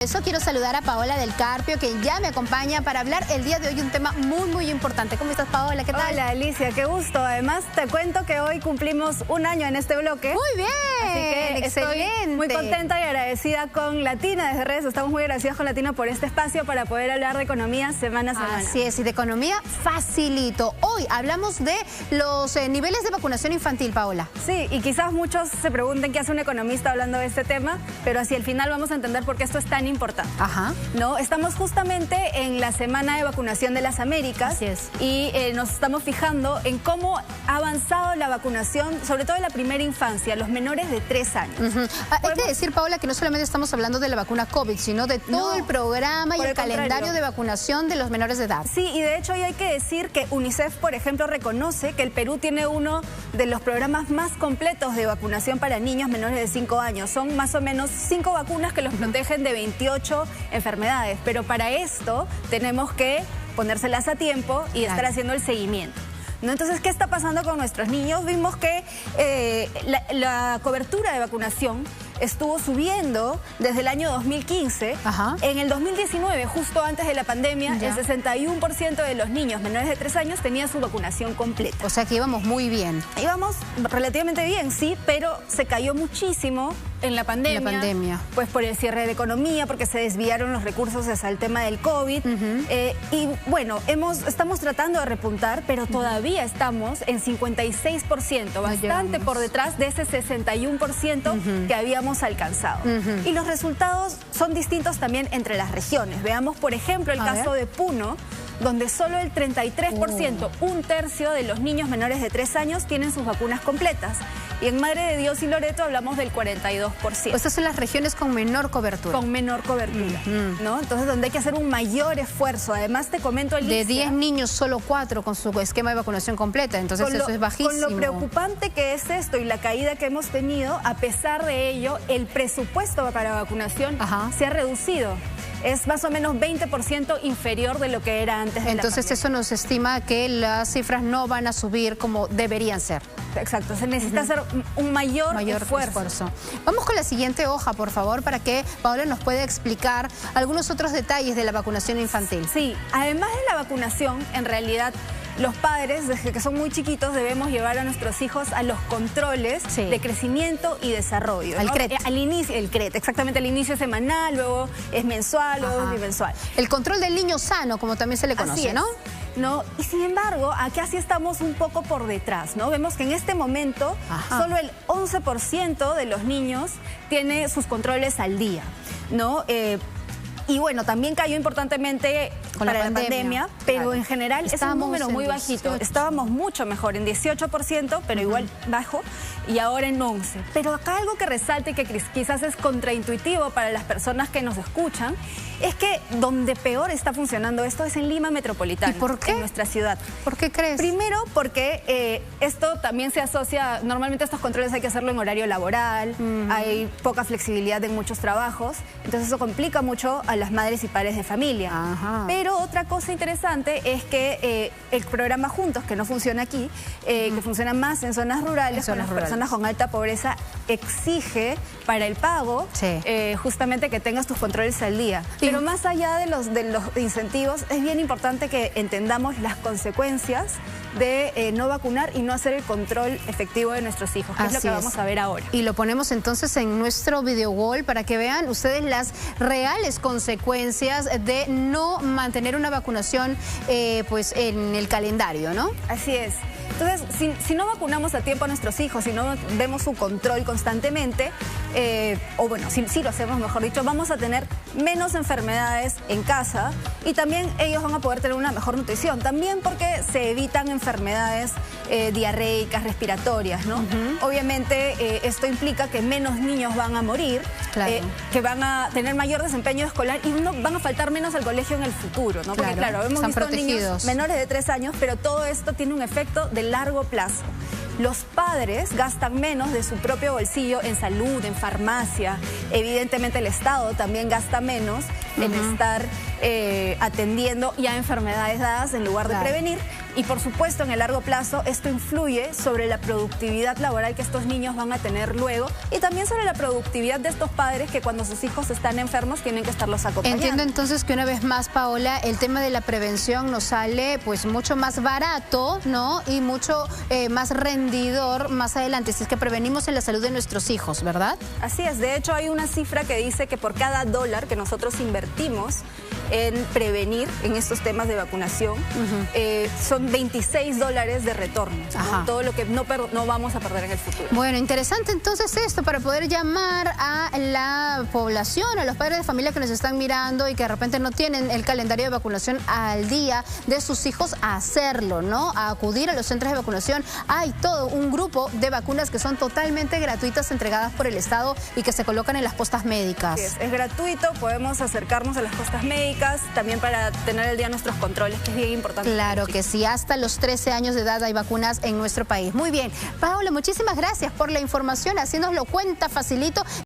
Eso quiero saludar a Paola del Carpio, que ya me acompaña para hablar el día de hoy un tema muy importante. ¿Cómo estás, Paola? ¿Qué tal? Hola, Alicia, qué gusto. Además, te cuento que hoy cumplimos un año en este bloque. Muy bien, así que excelente. Estoy muy contenta y agradecida con Latina desde redes. Estamos muy agradecidas con Latina por este espacio para poder hablar de economía semana a semana. Así es, y de economía facilito. Hoy hablamos de los niveles de vacunación infantil, Paola. Sí, y quizás muchos se pregunten qué hace un economista hablando de este tema, pero hacia el final vamos a entender por qué esto es tan importante. Ajá. ¿No? Estamos justamente en la semana de vacunación de las Américas. Así es. Y nos estamos fijando en cómo ha avanzado la vacunación, sobre todo en la primera infancia, los menores de 3 años. Hay que decir, Paola, que no solamente estamos hablando de la vacuna COVID, sino de todo el programa y el calendario de vacunación de los menores de edad. Sí, y de hecho hoy hay que decir que UNICEF, por ejemplo, reconoce que el Perú tiene uno de los programas más completos de vacunación para niños menores de 5 años. Son más o menos 5 vacunas que los protegen de 28 enfermedades, pero para esto tenemos que ponérselas a tiempo y estar haciendo el seguimiento, ¿no? Entonces, ¿qué está pasando con nuestros niños? Vimos que la cobertura de vacunación estuvo subiendo desde el año 2015. Ajá. En el 2019, justo antes de la pandemia, el 61% de los niños menores de 3 años tenía su vacunación completa. O sea que íbamos muy bien. Íbamos relativamente bien, sí, pero se cayó muchísimo en la pandemia. Pues por el cierre de la economía, porque se desviaron los recursos hacia el tema del COVID. Y bueno, estamos tratando de repuntar, pero todavía estamos en 56%, bastante por detrás de ese 61% que habíamos alcanzado. Y los resultados son distintos también entre las regiones. Veamos, por ejemplo, el caso de Puno, donde solo el 33%, un tercio de los niños menores de 3 años tienen sus vacunas completas. Y en Madre de Dios y Loreto hablamos del 42%. Estas son las regiones con menor cobertura. Con menor cobertura, ¿no? Entonces, donde hay que hacer un mayor esfuerzo. Además, te comento, Alicia, de 10 niños, solo 4 con su esquema de vacunación completa. Entonces, eso es bajísimo. Con lo preocupante que es esto y la caída que hemos tenido, a pesar de ello, el presupuesto para vacunación se ha reducido. Es más o menos 20% inferior de lo que era antes de la pandemia. Entonces eso nos estima que las cifras no van a subir como deberían ser. Exacto, se necesita hacer un mayor esfuerzo. Vamos con la siguiente hoja, por favor, para que Paola nos pueda explicar algunos otros detalles de la vacunación infantil. Sí, además de la vacunación, en realidad, los padres, desde que son muy chiquitos, debemos llevar a nuestros hijos a los controles de crecimiento y desarrollo, ¿no? Al CRET. Al inicio, el CRET, exactamente, al inicio es semanal, luego es mensual, luego es bimensual. El control del niño sano, como también se le conoce, ¿no? Y sin embargo, aquí así estamos un poco por detrás, ¿no? Vemos que en este momento solo el 11% de los niños tiene sus controles al día, ¿no? Y bueno, también cayó importantemente para la pandemia, pero en general es un número muy bajito. Estábamos mucho mejor, en 18%, pero igual bajo, y ahora en 11%. Pero acá algo que resalte, que quizás es contraintuitivo para las personas que nos escuchan, es que donde peor está funcionando esto es en Lima Metropolitana. ¿Y por qué? En nuestra ciudad. ¿Por qué crees? Primero, porque esto también se asocia, normalmente estos controles hay que hacerlo en horario laboral, hay poca flexibilidad en muchos trabajos, entonces eso complica mucho a las madres y padres de familia. Pero otra cosa interesante es que el programa Juntos, que no funciona aquí, que funciona más en zonas rurales, con las personas con alta pobreza, exige para el pago justamente que tengas tus controles al día. Pero más allá de los incentivos, es bien importante que entendamos las consecuencias de no vacunar y no hacer el control efectivo de nuestros hijos, que es lo que vamos a ver ahora. Y lo ponemos entonces en nuestro video wall para que vean ustedes las reales consecuencias de no mantener una vacunación pues en el calendario, ¿no? Así es. Entonces, si no vacunamos a tiempo a nuestros hijos, si no vemos su control constantemente, o bueno, si lo hacemos, mejor dicho, vamos a tener menos enfermedades en casa y también ellos van a poder tener una mejor nutrición. También porque se evitan enfermedades diarreicas, respiratorias, ¿no? Obviamente esto implica que menos niños van a morir, que van a tener mayor desempeño escolar y van a faltar menos al colegio en el futuro, ¿no? Porque claro, hemos visto niños menores de 3 años, pero todo esto tiene un efecto de largo plazo. Los padres gastan menos de su propio bolsillo en salud, en farmacia. Evidentemente el Estado también gasta menos en estar atendiendo ya enfermedades dadas en lugar de prevenir. Y por supuesto, en el largo plazo, esto influye sobre la productividad laboral que estos niños van a tener luego y también sobre la productividad de estos padres que cuando sus hijos están enfermos tienen que estarlos acompañando. Entiendo entonces que una vez más, Paola, el tema de la prevención nos sale pues mucho más barato, ¿no? Y mucho más rendidor más adelante, si es que prevenimos en la salud de nuestros hijos, ¿verdad? Así es. De hecho, hay una cifra que dice que por cada $1 que nosotros invertimos en prevenir en estos temas de vacunación, son $26 de retorno, ¿no? Todo lo que no vamos a perder en el futuro. Bueno, interesante entonces esto para poder llamar a la población, a los padres de familia que nos están mirando y que de repente no tienen el calendario de vacunación al día de sus hijos, a hacerlo, ¿no? A acudir a los centros de vacunación. Hay todo un grupo de vacunas que son totalmente gratuitas, entregadas por el Estado y que se colocan en las postas médicas. Es gratuito, podemos acercarnos a las postas médicas, también para tener al día nuestros controles, que es bien importante. Claro que sí, hasta los 13 años de edad hay vacunas en nuestro país. Muy bien, Paola, muchísimas gracias por la información, haciéndoslo cuenta facilito.